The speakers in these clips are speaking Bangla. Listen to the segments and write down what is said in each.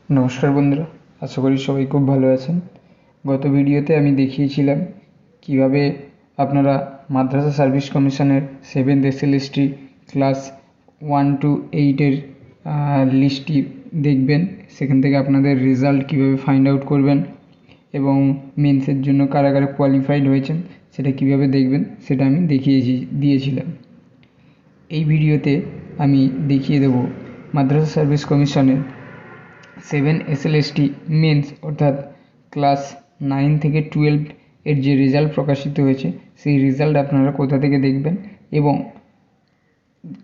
নমস্কার বন্ধুরা, আশা করি সবাই খুব ভালো আছেন। গত ভিডিওতে আমি দেখিয়েছিলাম কিভাবে আপনারা মাদ্রাসা সার্ভিস কমিশনের 7th SLST ক্লাস 1 to 8-এর লিস্টটি দেখবেন। সেখান থেকে আপনাদের রেজাল্ট কীভাবে ফাইন্ড আউট করবেন এবং মেন্সের জন্য কারা কারা কোয়ালিফাইড হয়েছেন সেটা কিভাবে দেখবেন সেটা আমি দিয়েছিলাম। এই ভিডিওতে আমি দেখিয়ে দেব মাদ্রাসা সার্ভিস কমিশনের 7 SLST মেন্স অর্থাৎ ক্লাস 9 থেকে 12 এর যে রেজাল্ট প্রকাশিত হয়েছে সেই রেজাল্ট আপনারা কোথা থেকে দেখবেন এবং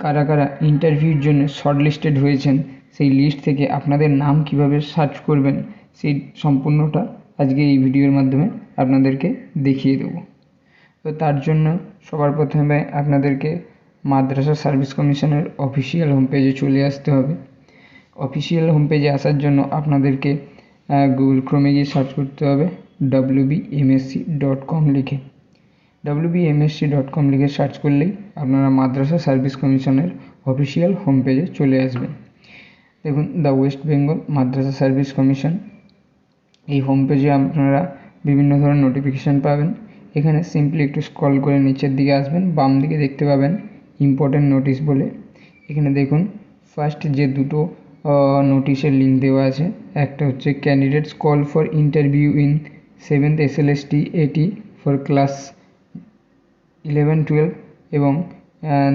কারা কারা ইন্টারভিউর জন্য শর্টলিস্টেড হয়েছেন সেই লিস্ট থেকে আপনাদের নাম কিভাবে সার্চ করবেন সেই সম্পূর্ণটা আজকে এই ভিডিওর মাধ্যমে আপনাদেরকে দেখিয়ে দেব। তো তার জন্য সবার প্রথমে আপনাদেরকে মাদ্রাসা সার্ভিস কমিশনের অফিসিয়াল হোম পেজে চলে আসতে হবে। অফিসিয়াল হোম পেজে আসার জন্য আপনাদেরকে গুগল ক্রোমে গিয়ে সার্চ করতে হবে wbmsc.com লিখে। wbmsc.com লিখে সার্চ করলেই আপনারা মাদ্রাসা সার্ভিস কমিশনের অফিসিয়াল হোম পেজে চলে আসবেন। দেখুন, the West Bengal Madrasah service commission, এই হোম পেজে আপনারা বিভিন্ন ধরনের নোটিফিকেশান পাবেন। এখানে সিম্পলি একটু স্ক্রল করে নিচের দিকে আসবেন, বাম দিকে দেখতে পাবেন ইম্পর্টেন্ট নোটিশ বলে। এখানে দেখুন ফার্স্ট যে দুটো নোটিশের লিঙ্ক দেওয়া আছে, একটা হচ্ছে candidates call for interview in 7th SLST 80 for class 11-12 এবং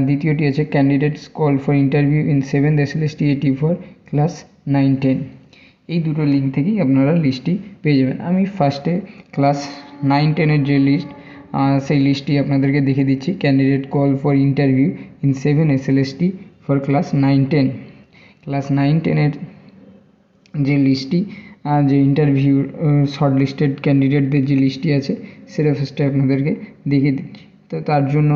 দ্বিতীয়টি আছে candidates call for interview in 7th SLST 80 for class 9-10। এই দুটো লিঙ্ক থেকেই আপনারা লিস্টটি পেয়ে যাবেন। আমি ফার্স্টে ক্লাস 9-10-এর যে লিস্ট সেই লিস্টটি আপনাদেরকে দেখে দিচ্ছি। Candidate call for interview in 7 SLST for class 9-10। Class 9-10-এর যে লিস্টটি যে ইন্টারভিউ শর্টলিস্টেড ক্যান্ডিডেটদের যে লিস্টটি আছে সেটা ফার্স্টে আপনাদেরকে দেখিয়ে দিচ্ছি। তো তার জন্য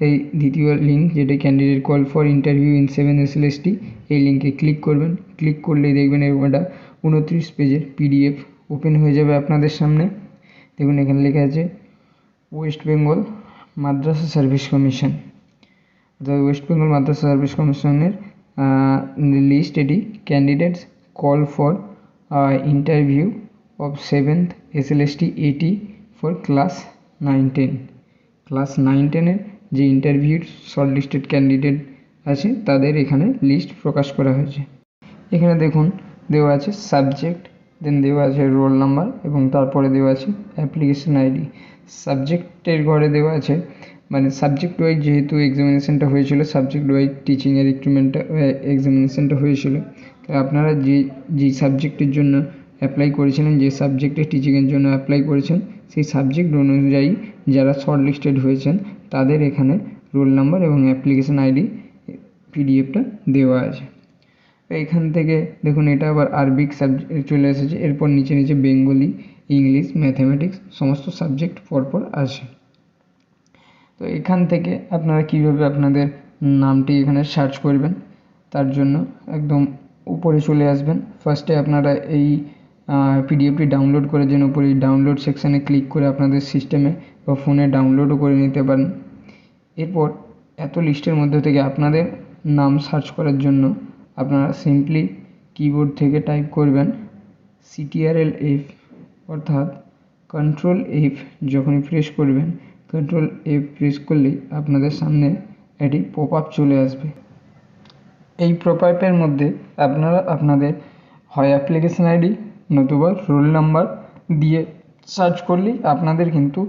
এই দ্বিতীয় লিঙ্ক যেটা candidate call for interview in 7 SLST, এই লিঙ্কে ক্লিক করবেন। ক্লিক করলেই দেখবেন এটা 29 পেজের PDF ওপেন হয়ে যাবে আপনাদের সামনে। দেখুন এখানে লেখা আছে ওয়েস্ট বেঙ্গল মাদ্রাসা সার্ভিস কমিশন, অর্থাৎ ওয়েস্ট বেঙ্গল মাদ্রাসা সার্ভিস কমিশনের লিস্ট এটি। Candidates call for interview of 7th SLST 80 for class 9-10। Class 9-10-এর যে ইন্টারভিউর শর্টলিস্টেড ক্যান্ডিডেট আছে তাদের এখানে লিস্ট প্রকাশ করা হয়েছে। এখানে দেখুন দেওয়া আছে সাবজেক্ট, দেন দেওয়া আছে রোল নাম্বার এবং তারপরে দেওয়া আছে অ্যাপ্লিকেশন আইডি। সাবজেক্টের ঘরে দেওয়া আছে, মানে সাবজেক্ট ওয়াইজ যেহেতু এক্সামিনেশানটা হয়েছিল, সাবজেক্ট ওয়াইজ টিচিংয়ের রিক্রুটমেন্টটা এক্সামিনেশানটা হয়েছিল, তাই আপনারা যেই সাবজেক্টের জন্য অ্যাপ্লাই করেছিলেন, যে সাবজেক্টে টিচিংয়ের জন্য অ্যাপ্লাই করেছেন সেই সাবজেক্ট অনুযায়ী যারা শর্টলিস্টেড হয়েছেন তাদের এখানে রোল নাম্বার এবং অ্যাপ্লিকেশন আইডি PDFটা দেওয়া আছে। এখান থেকে দেখুন এটা আবার আরবিক সাবজেক্ট চলে এসেছে, এরপর নিচে নিচে বেঙ্গলি, ইংলিশ, ম্যাথামেটিক্স সমস্ত সাবজেক্ট পরপর আছে। তো এখান থেকে আপনারা কীভাবে আপনাদের নামটি এখানে সার্চ করবেন তার জন্য একদম উপরে চলে আসবেন। ফার্স্টে আপনারা এই PDFটি ডাউনলোড করার জন্য উপরে ডাউনলোড সেকশানে ক্লিক করে আপনাদের সিস্টেমে বা ফোনে ডাউনলোডও করে নিতে পারেন। এরপর এত লিস্টের মধ্যে থেকে আপনাদের নাম সার্চ করার জন্য আপনারা সিম্পলি কিবোর্ড থেকে টাইপ করবেন CTRL-F, অর্থাৎ Ctrl-F যখনই প্রেস করবেন, Ctrl-F প্রেস করলেই আপনাদের সামনে এটি পপ আপ চলে আসবে। এই পপ আপের মধ্যে আপনারা আপনাদের হয় অ্যাপ্লিকেশন আইডি নতুবা রোল নাম্বার দিয়ে সার্চ করলেই আপনাদের কিন্তু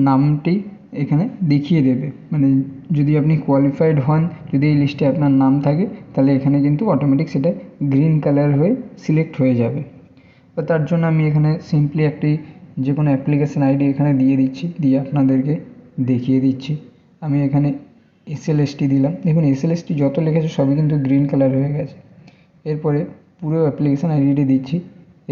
নামটি এখানে দেখিয়ে দেবে। মানে যদি আপনি কোয়ালিফাইড হন, যদি এই লিস্টে আপনার নাম থাকে তাহলে এখানে কিন্তু অটোমেটিক সেটা গ্রিন কালার হয়ে সিলেক্ট হয়ে যাবে। তো তার জন্য আমি এখানে সিম্পলি একটি যে কোনো অ্যাপ্লিকেশন আইডি এখানে দিয়ে দিচ্ছি, দিয়ে আপনাদেরকে দেখিয়ে দিচ্ছি। আমি এখানে SLST দিলাম। দেখুন SLST যত লেখেছে সবই কিন্তু গ্রিন কালার হয়ে গেছে। এরপরে পুরো অ্যাপ্লিকেশন আইডিটি দিচ্ছি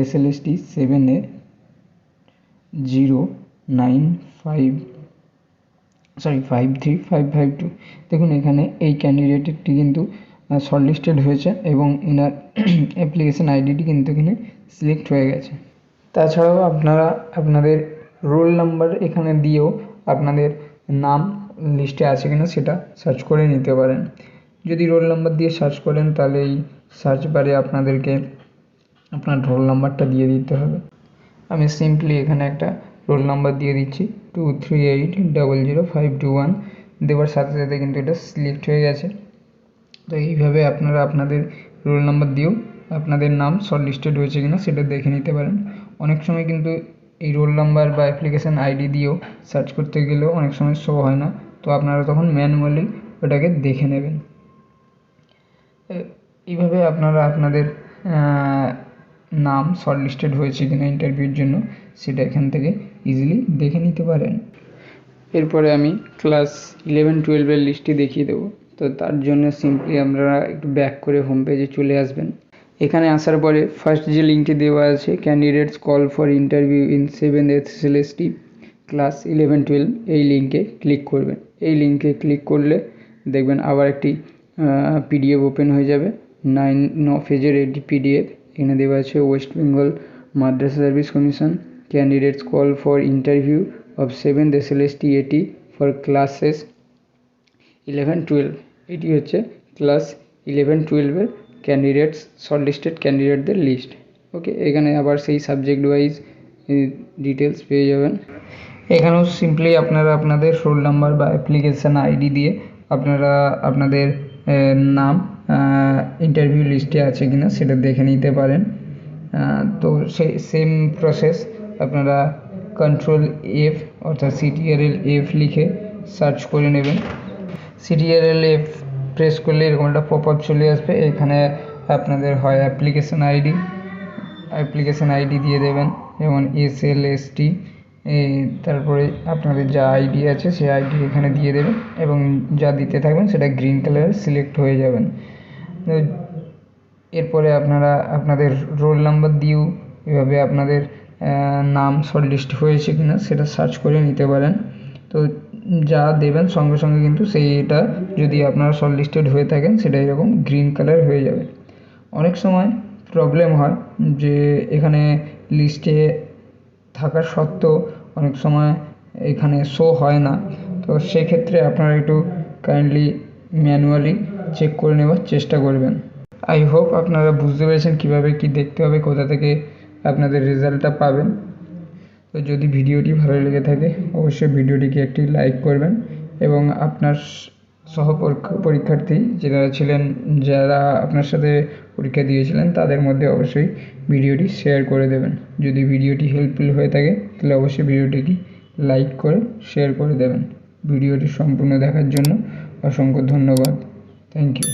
SLST 7A0953552। দেখুন এখানে এই ক্যান্ডিডেটটি কিন্তু শর্টলিস্টেড হয়েছে এবং এনার অ্যাপ্লিকেশন আইডিটি কিন্তু এখানে সিলেক্ট হয়ে গেছে। তাছাড়াও আপনারা আপনাদের রোল নাম্বার এখানে দিয়েও আপনাদের নাম লিস্টে আছে কিনা সেটা সার্চ করে নিতে পারেন। যদি রোল নাম্বার দিয়ে সার্চ করেন তাহলে এই সার্চ বারে আপনাদেরকে আপনার রোল নাম্বারটা দিয়ে দিতে হবে। আমি সিম্পলি এখানে একটা রোল নাম্বার দিয়ে দিচ্ছি 23800521। দেওয়ার সাথে সাথে কিন্তু এটা সিলেক্ট হয়ে গেছে। তো এইভাবে আপনারা আপনাদের রোল নাম্বার দিয়েও আপনাদের নাম শর্ট লিস্টেড হয়েছে কিনা সেটা দেখে নিতে পারেন। অনেক সময় কিন্তু এই রোল নাম্বার বা অ্যাপ্লিকেশান আইডি দিয়েও সার্চ করতে গেলেও অনেক সময় শো হয় না, তো আপনারা তখন ম্যানুয়ালি ওটাকে দেখে নেবেন। এইভাবে আপনারা আপনাদের নাম শর্ট লিস্টেড হয়েছে কিনা ইন্টারভিউর জন্য সেটা এখান থেকে ইজিলি দেখে নিতে পারেন। এরপরে আমি ক্লাস 11-12 লিস্টটি দেখিয়ে দেবো। তো তার জন্য সিম্পলি আপনারা একটু ব্যাক করে হোম পেজে চলে আসবেন। এখানে আসার পরে ফার্স্ট যে লিঙ্কটি দেওয়া আছে candidates call for interview in 7th SLST class 11-12, এই লিঙ্কে ক্লিক করবেন। এই লিঙ্কে ক্লিক করলে দেখবেন আবার একটি PDF ওপেন হয়ে যাবে। 9 পেজের এটি PDF। এখানে দেওয়া আছে West Bengal Madrasah service commission candidates call for interview of 7th SLST AT for classes 11-12। এটি হচ্ছে ক্লাস 11-12-এর ক্যান্ডিডেটস শর্টলিস্টেড ক্যান্ডিডেটদের লিস্ট। ওকে, এখানে আবার সেই সাবজেক্ট ওয়াইজ ডিটেলস পেয়ে যাবেন। এখানেও সিম্পলি আপনারা আপনাদের রোল নাম্বার বা অ্যাপ্লিকেশান আইডি দিয়ে আপনারা আপনাদের নাম ইন্টারভিউ লিস্টে আছে কিনা সেটা দেখে নিতে পারেন। তো সেই সেম প্রসেস আপনারা Ctrl+F অর্থাৎ CTRL+F লিখে সার্চ করে নেবেন। CTRL+F প্রেস করলে এরকম একটা পপ আপ চলে আসবে। এখানে আপনাদের হয় অ্যাপ্লিকেশান আইডি দিয়ে দেবেন, যেমন SLST, তারপরে আপনাদের যা আইডি আছে সেই আইডি এখানে দিয়ে দেবেন এবং যা দিতে থাকবেন সেটা গ্রিন কালারে সিলেক্ট হয়ে যাবেন। এরপরে আপনারা আপনাদের রোল নাম্বার দিয়েও এভাবে আপনাদের নাম শর্টলিস্ট হয়েছে কিনা সেটা সার্চ করে নিতে পারেন। তো যা দেবেন সঙ্গে সঙ্গে কিন্তু সেইটা যদি আপনারা শর্টলিস্টেড হয়ে থাকেন সেটা এরকম গ্রিন কালার হয়ে যাবে। অনেক সময় প্রবলেম হয় যে এখানে লিস্টে থাকার সত্ত্বেও অনেক সময় এখানে শো হয় না, তো সেক্ষেত্রে আপনারা একটু কাইন্ডলি ম্যানুয়ালি চেক করে নেওয়ার চেষ্টা করবেন। আই হোপ আপনারা বুঝতে পেরেছেন কীভাবে কী দেখতে হবে, কোথা থেকে আপনাদের রেজাল্টটা পাবেন। তো যদি ভিডিওটি ভালো লেগে থাকে অবশ্যই ভিডিওটিকে একটি লাইক করবেন এবং আপনার পরীক্ষার্থী যারা আপনার সাথে পরীক্ষা দিয়েছিলেন তাদের মধ্যে অবশ্যই ভিডিওটি শেয়ার করে দেবেন। যদি ভিডিওটি হেল্পফুল হয়ে থাকে তাহলে অবশ্যই ভিডিওটিকে লাইক করে শেয়ার করে দেবেন। ভিডিওটি সম্পূর্ণ দেখার জন্য অসংখ্য ধন্যবাদ। Thank you.